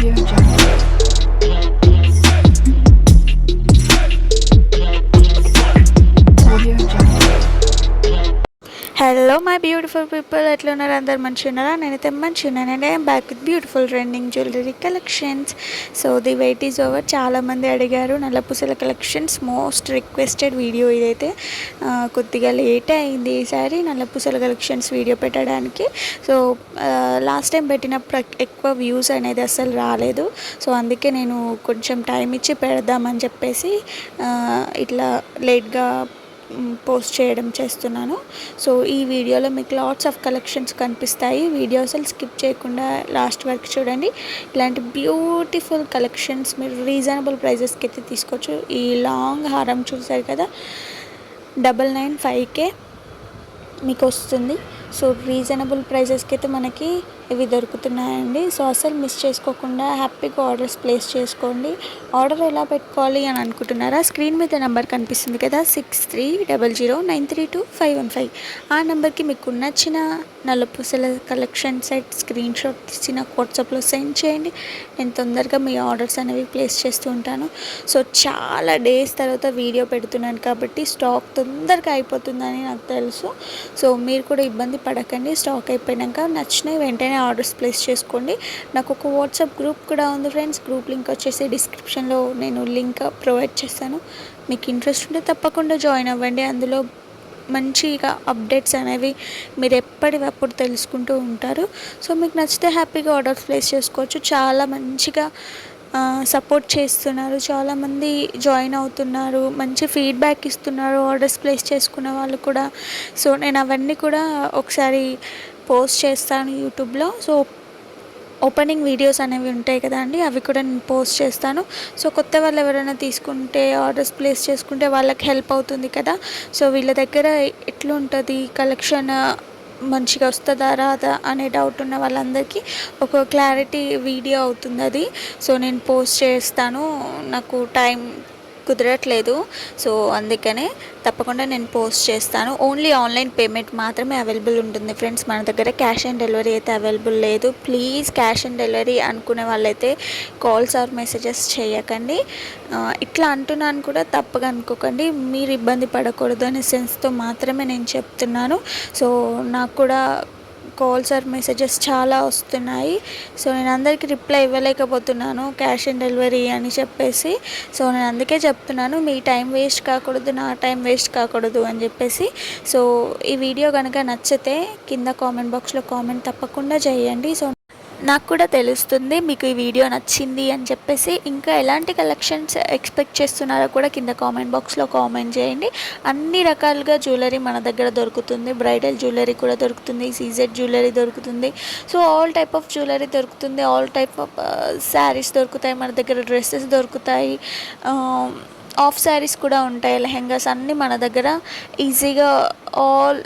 Audio Jungle. Audio Jungle. Hello my beautiful people, ఎట్లా ఉన్నారు? అందరు మంచిగా ఉన్నారా? నేనైతే మంచిగా ఉన్నానండి. I'm back with beautiful trending jewellery collections. So the weight is over. చాలామంది అడిగారు నల్లపూసల కలెక్షన్స్, మోస్ట్ రిక్వెస్టెడ్ వీడియో ఇదైతే. కొద్దిగా లేట్ అయింది ఈసారి నల్లపూసల కలెక్షన్స్ వీడియో పెట్టడానికి. సో లాస్ట్ టైం పెట్టినప్పుడు ఎక్కువ వ్యూస్ అనేది అస్సలు రాలేదు. సో అందుకే నేను కొంచెం టైం ఇచ్చి పెడదామని చెప్పేసి ఇట్లా లేట్గా పోస్ట్ చేయడం చేస్తున్నాను. సో ఈ వీడియోలో మీకు లాట్స్ ఆఫ్ కలెక్షన్స్ కనిపిస్తాయి. వీడియో అసలు స్కిప్ చేయకుండా లాస్ట్ వరకు చూడండి. ఇలాంటి బ్యూటిఫుల్ కలెక్షన్స్ మీరు రీజనబుల్ ప్రైజెస్కి అయితే తీసుకోవచ్చు. ఈ లాంగ్ హారం చూసారు కదా, 995K మీకు వస్తుంది. సో రీజనబుల్ ప్రైజెస్కి అయితే మనకి ఇవి దొరుకుతున్నాయండి. సో అసలు మిస్ చేసుకోకుండా హ్యాపీగా ఆర్డర్స్ ప్లేస్ చేసుకోండి. ఆర్డర్ ఎలా పెట్టుకోవాలి అని అనుకుంటున్నారా? స్క్రీన్ మీద నెంబర్ కనిపిస్తుంది కదా, 6300932515. ఆ నెంబర్కి మీకు నచ్చిన నల్లపూసల కలెక్షన్ సెట్ స్క్రీన్ షాట్ తీసి నాకు వాట్సాప్లో సెండ్ చేయండి. నేను తొందరగా మీ ఆర్డర్స్ అనేవి ప్లేస్ చేస్తూ ఉంటాను. సో చాలా డేస్ తర్వాత వీడియో పెడుతున్నాను కాబట్టి స్టాక్ తొందరగా అయిపోతుందని నాకు తెలుసు. సో మీరు కూడా ఇబ్బంది పడకండి. స్టాక్ అయిపోయాక నచ్చినవి వెంటనే ఆర్డర్స్ ప్లేస్ చేసుకోండి. నాకు ఒక వాట్సాప్ గ్రూప్ కూడా ఉంది ఫ్రెండ్స్. గ్రూప్ లింక్ వచ్చేసి డిస్క్రిప్షన్లో నేను లింక్ ప్రొవైడ్ చేస్తాను. మీకు ఇంట్రెస్ట్ ఉంటే తప్పకుండా జాయిన్ అవ్వండి. అందులో మంచిగా అప్డేట్స్ అనేవి మీరు ఎప్పటికప్పుడు తెలుసుకుంటూ ఉంటారు. సో మీకు నచ్చితే హ్యాపీగా ఆర్డర్స్ ప్లేస్ చేసుకోవచ్చు. చాలా మంచిగా సపోర్ట్ చేస్తున్నారు, చాలామంది జాయిన్ అవుతున్నారు, మంచి ఫీడ్బ్యాక్ ఇస్తున్నారు ఆర్డర్స్ ప్లేస్ చేసుకున్న వాళ్ళు కూడా. సో నేను అవన్నీ కూడా ఒకసారి పోస్ట్ చేస్తాను యూట్యూబ్లో. సో ఓపెనింగ్ వీడియోస్ అనేవి ఉంటాయి కదా అండి, అవి కూడా నేను పోస్ట్ చేస్తాను. సో కొత్త వాళ్ళు ఎవరైనా తీసుకుంటే ఆర్డర్స్ ప్లేస్ చేసుకుంటే వాళ్ళకి హెల్ప్ అవుతుంది కదా. సో వీళ్ళ దగ్గర ఎట్లుంటుంది కలెక్షన్, మంచిగా వస్తుందా రాదా అనే డౌట్ ఉన్న వాళ్ళందరికీ ఒక క్లారిటీ వీడియో అవుతుంది అది. సో నేను పోస్ట్ చేస్తాను. నాకు టైం కుదరట్లేదు, సో అందుకనే తప్పకుండా నేను పోస్ట్ చేస్తాను. ఓన్లీ ఆన్లైన్ పేమెంట్ మాత్రమే అవైలబుల్ ఉంటుంది ఫ్రెండ్స్. మన దగ్గర క్యాష్ ఆన్ డెలివరీ అయితే అవైలబుల్ లేదు. ప్లీజ్ క్యాష్ ఆన్ డెలివరీ అనుకునే వాళ్ళైతే కాల్స్ ఆర్ మెసేజెస్ చేయకండి. ఇట్లా అంటున్నాను కూడా తప్పగా అనుకోకండి. మీరు ఇబ్బంది పడకూడదు అనే సెన్స్తో మాత్రమే నేను చెప్తున్నాను. సో నాకు కూడా కాల్స్ ఆర్ మెసేజెస్ చాలా వస్తున్నాయి. సో నేను అందరికీ రిప్లై ఇవ్వలేకపోతున్నాను క్యాష్ ఆన్ డెలివరీ అని చెప్పేసి. సో నేను అందుకే చెప్తున్నాను, మీ టైం వేస్ట్ కాకూడదు, నా టైం వేస్ట్ కాకూడదు అని చెప్పేసి. సో ఈ వీడియో కనుక నచ్చితే కింద కామెంట్ బాక్స్లో కామెంట్ తప్పకుండా చేయండి. సో నాకు కూడా తెలుస్తుంది మీకు ఈ వీడియో నచ్చింది అని చెప్పేసి. ఇంకా ఎలాంటి కలెక్షన్స్ ఎక్స్పెక్ట్ చేస్తున్నారో కూడా కింద కామెంట్ బాక్స్లో కామెంట్ చేయండి. అన్ని రకాలుగా జ్యువెలరీ మన దగ్గర దొరుకుతుంది. బ్రైడల్ జ్యువెలరీ కూడా దొరుకుతుంది, సీజెడ్ జ్యువెలరీ దొరుకుతుంది. So all type of jewellery దొరుకుతుంది. ఆల్ టైప్ ఆఫ్ శారీస్ దొరుకుతాయి మన దగ్గర, డ్రెస్సెస్ దొరుకుతాయి, ఆఫ్ శారీస్ కూడా ఉంటాయి, లెహెంగాస్ అన్నీ మన దగ్గర ఈజీగా ఆల్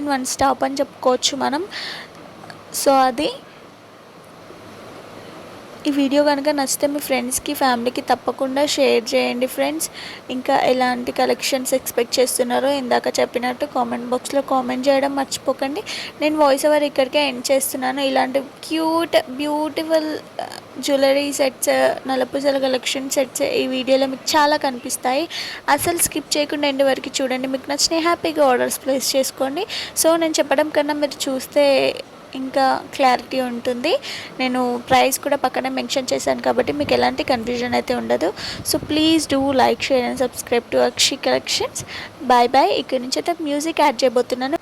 ఇన్ వన్ స్టాప్ అని చెప్పుకోవచ్చు మనం. సో అది ఈ వీడియో కనుక నచ్చితే మీ ఫ్రెండ్స్కి, ఫ్యామిలీకి తప్పకుండా షేర్ చేయండి ఫ్రెండ్స్. ఇంకా ఎలాంటి కలెక్షన్స్ ఎక్స్పెక్ట్ చేస్తున్నారో ఇందాక చెప్పినట్టు కామెంట్ బాక్స్లో కామెంట్ చేయడం మర్చిపోకండి. నేను వాయిస్ ఓవర్ ఇక్కడికే ఎండ్ చేస్తున్నాను. ఇలాంటి క్యూట్ బ్యూటిఫుల్ జ్యువెలరీ సెట్స్, నల్లపూసల కలెక్షన్ సెట్స్ ఈ వీడియోలో మీకు చాలా కనిపిస్తాయి. అసలు స్కిప్ చేయకుండా ఎండ్ వరకు చూడండి. మీకు నచ్చిన హ్యాపీగా ఆర్డర్స్ ప్లేస్ చేసుకోండి. సో నేను చెప్పడం కన్నా మీరు చూస్తే ఇంకా క్లారిటీ ఉంటుంది. నేను ప్రైస్ కూడా పక్కనే మెన్షన్ చేశాను కాబట్టి మీకు ఎలాంటి కన్ఫ్యూజన్ అయితే ఉండదు. So please do like, share and subscribe to Akshi collections. Bye bye. ఇక్కడ నుంచి అయితే మ్యూజిక్ యాడ్ చేయబోతున్నాను.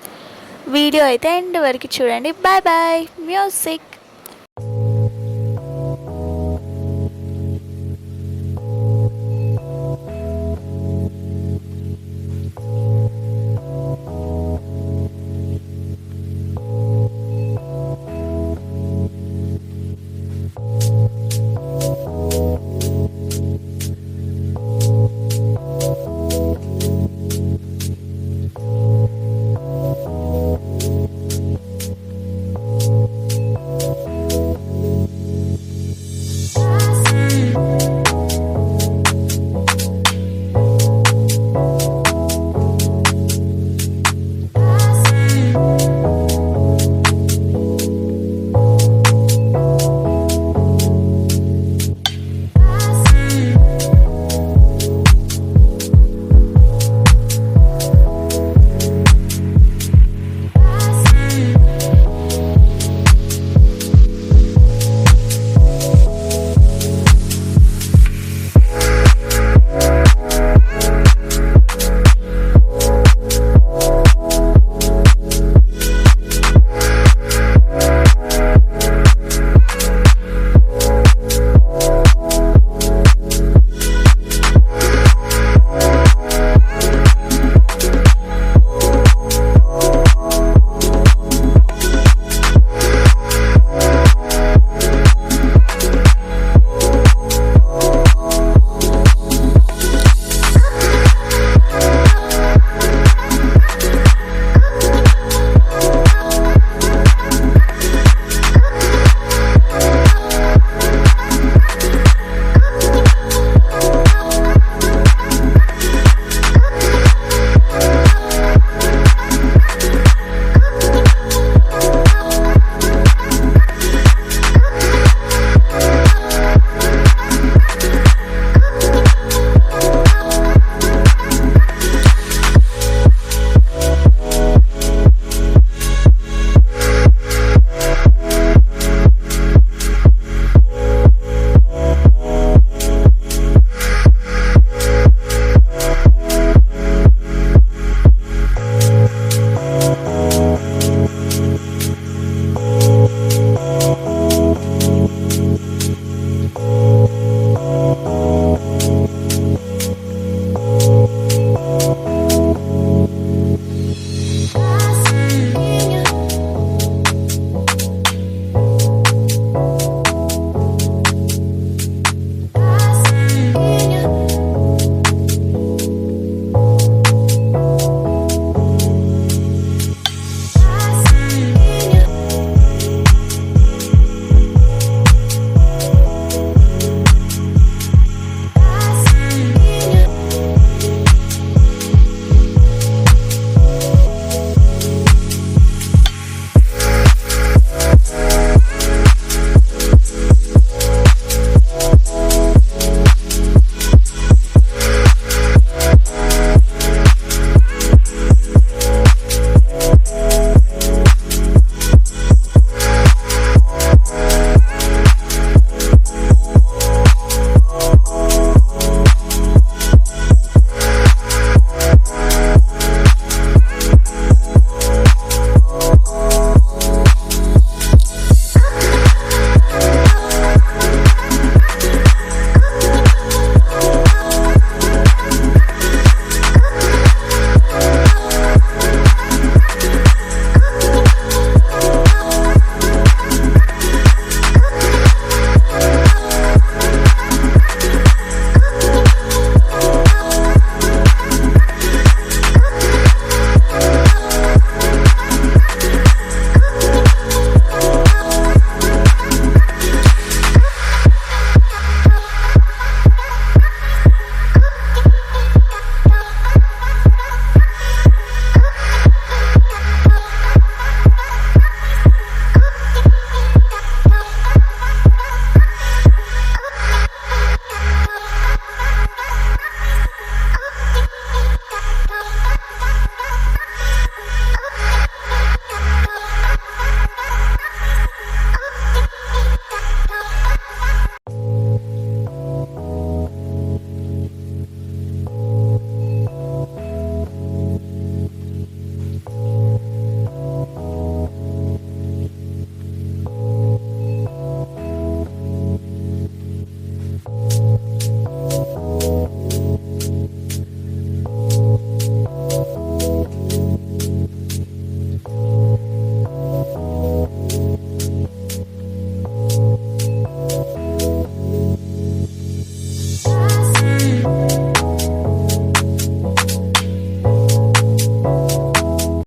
వీడియో అయితే ఎండ్ వరకు చూడండి. Bye bye. మ్యూజిక్.